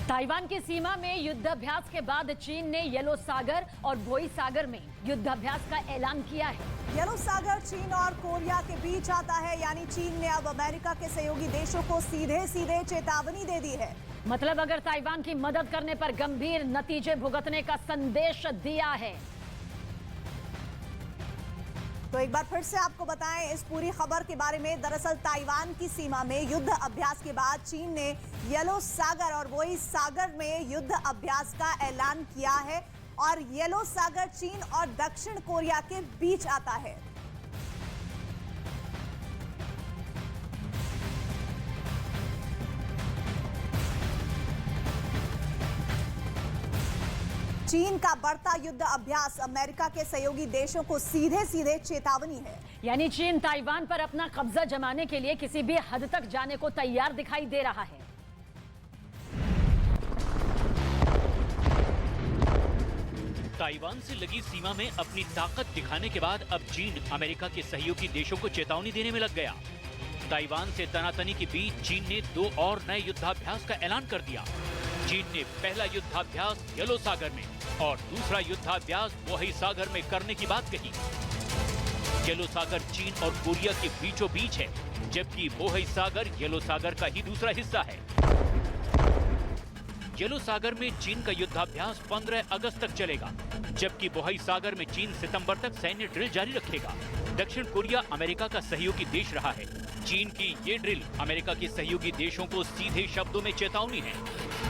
Taiwan की सीमा में युद्धाभ्यास के बाद चीन ने येलो सागर और भोई सागर में युद्धाभ्यास का ऐलान किया है। येलो सागर चीन और कोरिया के बीच आता है, यानी चीन ने अब अमेरिका के सहयोगी देशों को सीधे सीधे चेतावनी दे दी है। मतलब अगर ताइवान की मदद करने पर गंभीर नतीजे भुगतने का संदेश दिया है। तो एक बार फिर से आपको बताएं इस पूरी खबर के बारे में। दरअसल ताइवान की सीमा में युद्ध अभ्यास के बाद चीन ने येलो सागर और वही सागर में युद्ध अभ्यास का ऐलान किया है और येलो सागर चीन और दक्षिण कोरिया के बीच आता है। चीन का बढ़ता युद्ध अभ्यास अमेरिका के सहयोगी देशों को सीधे सीधे चेतावनी है। यानी चीन ताइवान पर अपना कब्जा जमाने के लिए किसी भी हद तक जाने को तैयार दिखाई दे रहा है। ताइवान से लगी सीमा में अपनी ताकत दिखाने के बाद अब चीन अमेरिका के सहयोगी देशों को चेतावनी देने में लग गया। ताइवान से तनातनी के बीच चीन ने 2 और नए युद्धाभ्यास का ऐलान कर दिया। चीन ने पहला युद्धाभ्यास येलो सागर में और दूसरा युद्धाभ्यास वोही सागर में करने की बात कही। येलो सागर चीन और कोरिया के बीचों बीच है, जबकि वोही सागर येलो सागर का ही दूसरा हिस्सा है। येलो सागर में चीन का युद्धाभ्यास 15 अगस्त तक चलेगा, जबकि वोही सागर में चीन सितंबर तक सैन्य ड्रिल जारी रखेगा। दक्षिण कोरिया अमेरिका का सहयोगी देश रहा है। चीन की ये ड्रिल अमेरिका के सहयोगी देशों को सीधे शब्दों में चेतावनी है।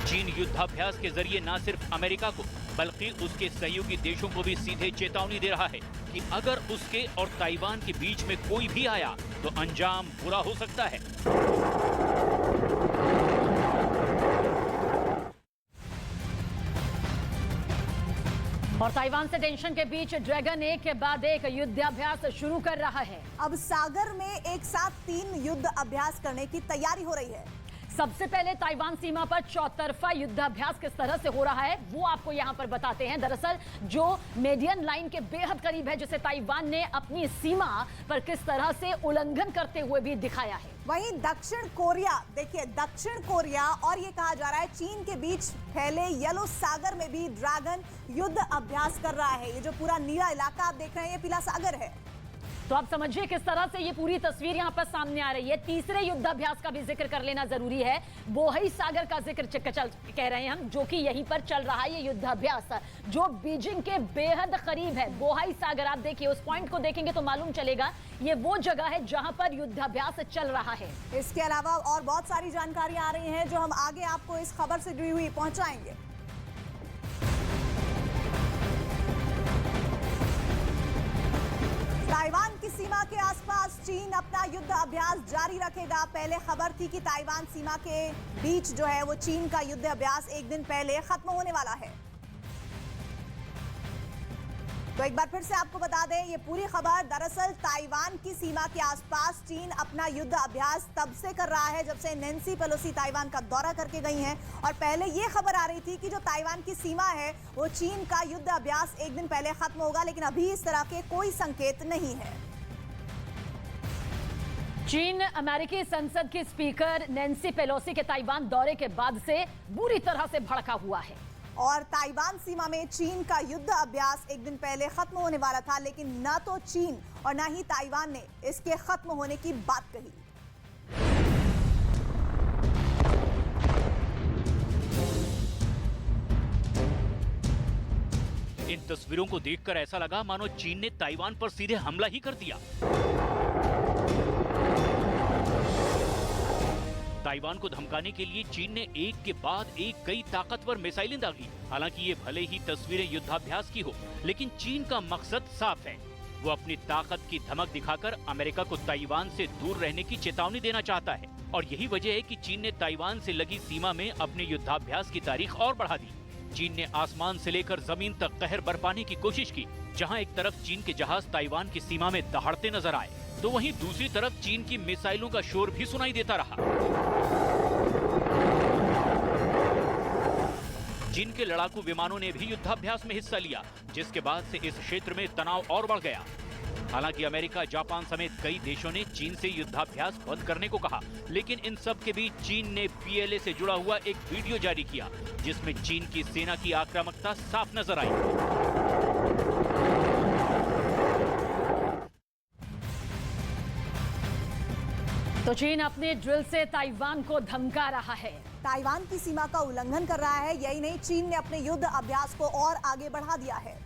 चीन युद्धाभ्यास के जरिए न सिर्फ अमेरिका को बल्कि उसके सहयोगी देशों को भी सीधे चेतावनी दे रहा है कि अगर उसके और ताइवान के बीच में कोई भी आया तो अंजाम बुरा हो सकता है। और ताइवान से टेंशन के बीच ड्रैगन एक के बाद एक युद्धाभ्यास शुरू कर रहा है। अब सागर में एक साथ 3 युद्ध अभ्यास करने की तैयारी हो रही है। सबसे पहले ताइवान सीमा पर चौतरफा युद्धाभ्यास किस तरह से हो रहा है वो आपको यहां पर बताते हैं। दरअसल जो मेडियन लाइन के बेहद करीब है, जिसे ताइवान ने अपनी सीमा पर किस तरह से उल्लंघन करते हुए भी दिखाया है। वहीं दक्षिण कोरिया, देखिए दक्षिण कोरिया और ये कहा जा रहा है चीन के बीच फैले येलो सागर में भी ड्रैगन युद्ध अभ्यास कर रहा है। ये जो पूरा नीला इलाका आप देख रहे हैं ये पीला सागर है। तो आप समझिए किस तरह से ये पूरी तस्वीर यहाँ पर सामने आ रही है। तीसरे युद्धाभ्यास का भी जिक्र कर लेना जरूरी है। वोही सागर का जिक्र कह रहे हैं हम, जो कि यहीं पर चल रहा है ये युद्धाभ्यास, जो बीजिंग के बेहद करीब है। वोही सागर आप देखिए, उस पॉइंट को देखेंगे तो मालूम चलेगा ये वो जगह है जहां पर युद्धाभ्यास चल रहा है। इसके अलावा और बहुत सारी जानकारी आ रही है जो हम आगे आपको इस खबर से जुड़ी हुई पहुंचाएंगे। ताइवान की सीमा के आसपास चीन अपना युद्ध अभ्यास जारी रखेगा। पहले खबर थी कि ताइवान सीमा के बीच जो है वो चीन का युद्ध अभ्यास एक दिन पहले खत्म होने वाला है। तो एक बार फिर से आपको बता दें ये पूरी खबर, दरअसल ताइवान की सीमा के आसपास चीन अपना युद्ध अभ्यास तब से कर रहा है जब से नैन्सी पेलोसी ताइवान का दौरा करके गई हैं। और पहले ये खबर आ रही थी कि जो ताइवान की सीमा है वो चीन का युद्ध अभ्यास एक दिन पहले खत्म होगा, लेकिन अभी इस तरह के कोई संकेत नहीं है। चीन अमेरिकी संसद की स्पीकर नैन्सी पेलोसी के ताइवान दौरे के बाद से बुरी तरह से भड़का हुआ है। और ताइवान सीमा में चीन का युद्ध अभ्यास एक दिन पहले खत्म होने वाला था, लेकिन न तो चीन और न ही ताइवान ने इसके खत्म होने की बात कही। इन तस्वीरों को देखकर ऐसा लगा मानो चीन ने ताइवान पर सीधे हमला ही कर दिया। ताइवान को धमकाने के लिए चीन ने एक के बाद एक कई ताकतवर मिसाइलें दागी। हालांकि ये भले ही तस्वीरें युद्धाभ्यास की हो, लेकिन चीन का मकसद साफ है। वो अपनी ताकत की धमक दिखाकर अमेरिका को ताइवान से दूर रहने की चेतावनी देना चाहता है। और यही वजह है कि चीन ने ताइवान से लगी सीमा में अपने युद्धाभ्यास की तारीख और बढ़ा दी। चीन ने आसमान से लेकर जमीन तक कहर बरपाने की कोशिश की। जहां एक तरफ चीन के जहाज ताइवान की सीमा में दहाड़ते नजर आए, तो वहीं दूसरी तरफ चीन की मिसाइलों का शोर भी सुनाई देता रहा। चीन के लड़ाकू विमानों ने भी युद्धाभ्यास में हिस्सा लिया, जिसके बाद से इस क्षेत्र में तनाव और बढ़ गया। हालांकि अमेरिका, जापान समेत कई देशों ने चीन से युद्धाभ्यास बंद करने को कहा, लेकिन इन सब के बीच चीन ने PLA से जुड़ा हुआ एक वीडियो जारी किया, जिसमें चीन की सेना की आक्रामकता साफ नजर आई। तो चीन अपने ड्रिल से ताइवान को धमका रहा है। ताइवान की सीमा का उल्लंघन कर रहा है। यही नहीं, चीन ने अपने युद्ध अभ्यास को और आगे बढ़ा दिया है।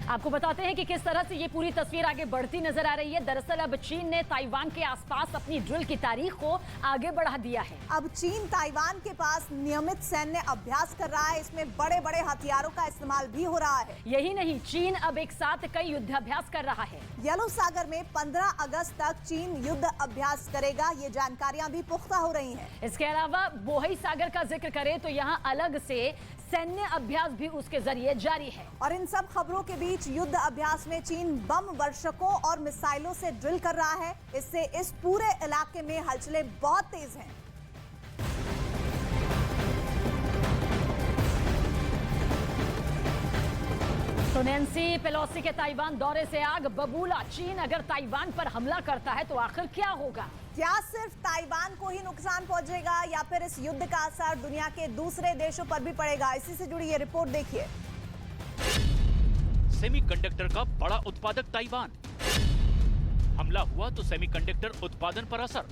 आपको बताते हैं कि किस तरह से ये पूरी तस्वीर आगे बढ़ती नजर आ रही है। दरअसल अब चीन ने ताइवान के आसपास अपनी ड्रिल की तारीख को आगे बढ़ा दिया है। अब चीन ताइवान के पास नियमित सैन्य अभ्यास कर रहा है। इसमें बड़े बड़े हथियारों का इस्तेमाल भी हो रहा है। यही नहीं, चीन अब एक साथ कई युद्धाभ्यास कर रहा है। येलो सागर में 15 अगस्त तक चीन युद्ध अभ्यास करेगा। ये जानकारियां भी पुख्ता हो रही हैं। इसके अलावा बोहई सागर का जिक्र करें तो यहाँ अलग से सैन्य अभ्यास भी उसके जरिए जारी है। और इन सब खबरों के बीच युद्ध अभ्यास में चीन बम वर्षकों और मिसाइलों से ड्रिल कर रहा है। इससे इस पूरे इलाके में हलचलें बहुत तेज हैं। तो नैन्सी पेलोसी के ताइवान दौरे से आग बबूला। चीन अगर ताइवान पर हमला करता है तो आखिर क्या होगा? क्या सिर्फ ताइवान को ही नुकसान पहुंचेगा या फिर इस युद्ध का असर दुनिया के दूसरे देशों पर भी पड़ेगा? इसी से जुड़ी ये रिपोर्ट देखिए। सेमीकंडक्टर का बड़ा उत्पादक ताइवान, हमला हुआ तो सेमीकंडक्टर उत्पादन पर असर।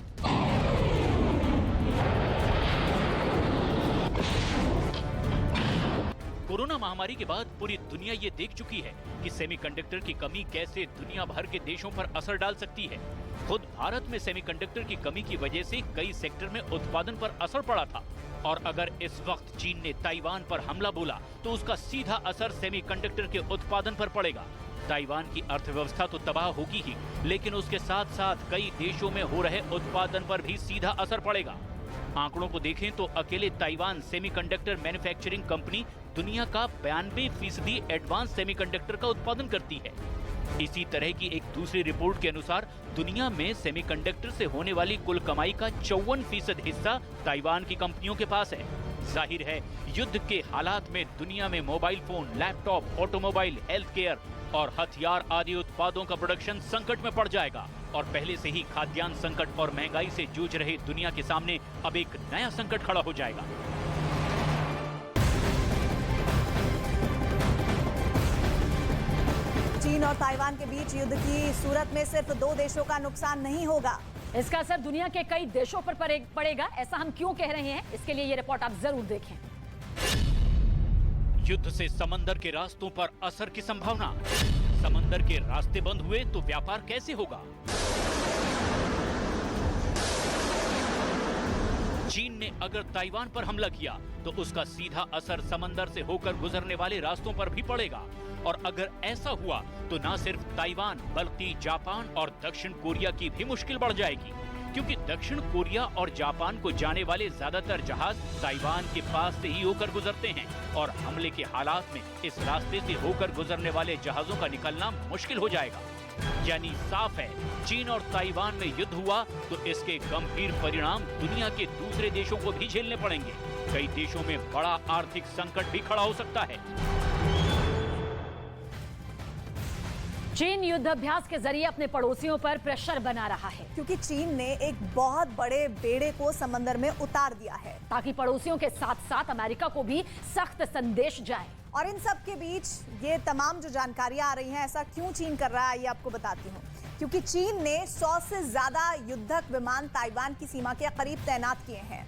कोरोना महामारी के बाद पूरी दुनिया ये देख चुकी है कि सेमीकंडक्टर की कमी कैसे दुनिया भर के देशों पर असर डाल सकती है। खुद भारत में सेमीकंडक्टर की कमी की वजह से कई सेक्टर में उत्पादन पर असर पड़ा था। और अगर इस वक्त चीन ने ताइवान पर हमला बोला तो उसका सीधा असर सेमीकंडक्टर के उत्पादन पर पड़ेगा। ताइवान की अर्थव्यवस्था तो तबाह होगी ही, लेकिन उसके साथ साथ कई देशों में हो रहे उत्पादन पर भी सीधा असर पड़ेगा। आंकड़ों को देखें तो अकेले ताइवान सेमीकंडक्टर मैन्युफैक्चरिंग कंपनी दुनिया का 92% एडवांस सेमीकंडक्टर का उत्पादन करती है। इसी तरह की एक दूसरी रिपोर्ट के अनुसार दुनिया में सेमीकंडक्टर से होने वाली कुल कमाई का 54% हिस्सा ताइवान की कंपनियों के पास है। जाहिर है, युद्ध के हालात में दुनिया में mobile phone, laptop, automobile, health care और हथियार आदि उत्पादों का प्रोडक्शन संकट में पड़ जाएगा। और पहले से ही खाद्यान्न संकट और महंगाई से जूझ रहे दुनिया के सामने अब एक नया संकट खड़ा हो जाएगा। चीन और ताइवान के बीच युद्ध की सूरत में सिर्फ 2 देशों का नुकसान नहीं होगा। इसका असर दुनिया के कई देशों पर पड़ेगा। ऐसा हम क्यों कह रहे हैं, इसके लिए ये रिपोर्ट आप जरूर देखें। युद्ध से समंदर के रास्तों पर असर की संभावना। समंदर के रास्ते बंद हुए तो व्यापार कैसे होगा? चीन ने अगर ताइवान पर हमला किया तो उसका सीधा असर समंदर से होकर गुजरने वाले रास्तों पर भी पड़ेगा। और अगर ऐसा हुआ तो न सिर्फ ताइवान बल्कि जापान और दक्षिण कोरिया की भी मुश्किल बढ़ जाएगी, क्योंकि दक्षिण कोरिया और जापान को जाने वाले ज्यादातर जहाज ताइवान के पास से ही होकर गुजरते हैं और हमले के हालात में इस रास्ते से होकर गुजरने वाले जहाजों का निकलना मुश्किल हो जाएगा। यानी साफ है, चीन और ताइवान में युद्ध हुआ तो इसके गंभीर परिणाम दुनिया के दूसरे देशों को भी झेलने पड़ेंगे। कई देशों में बड़ा आर्थिक संकट भी खड़ा हो सकता है। चीन युद्धाभ्यास के जरिए अपने पड़ोसियों पर प्रेशर बना रहा है, क्योंकि चीन ने एक बहुत बड़े बेड़े को समंदर में उतार दिया है ताकि पड़ोसियों के साथ साथ अमेरिका को भी सख्त संदेश जाए। और इन सब के बीच ये तमाम जो जानकारियां आ रही हैं, ऐसा क्यों चीन कर रहा है ये आपको बताती हूँ। क्योंकि चीन ने 100 से ज्यादा युद्धक विमान ताइवान की सीमा के करीब तैनात किए हैं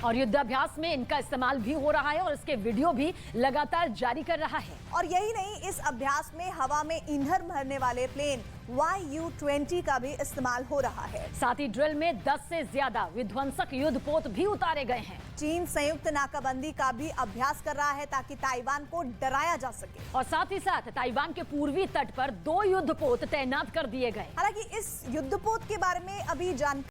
और युद्धाभ्यास में इनका इस्तेमाल भी हो रहा है और इसके वीडियो भी लगातार जारी कर रहा है। और यही नहीं, इस अभ्यास में हवा में ईंधन भरने वाले प्लेन YU-20 का भी इस्तेमाल हो रहा है। साथ ही ड्रिल में 10 से ज्यादा विध्वंसक युद्धपोत भी उतारे गए हैं। चीन संयुक्त नाकाबंदी का भी अभ्यास कर रहा है ताकि ताइवान को डराया जा सके। और साथ ही साथ ताइवान के पूर्वी तट पर 2 युद्धपोत तैनात कर दिए गए। हालांकि इस युद्धपोत के बारे में अभी जानकारी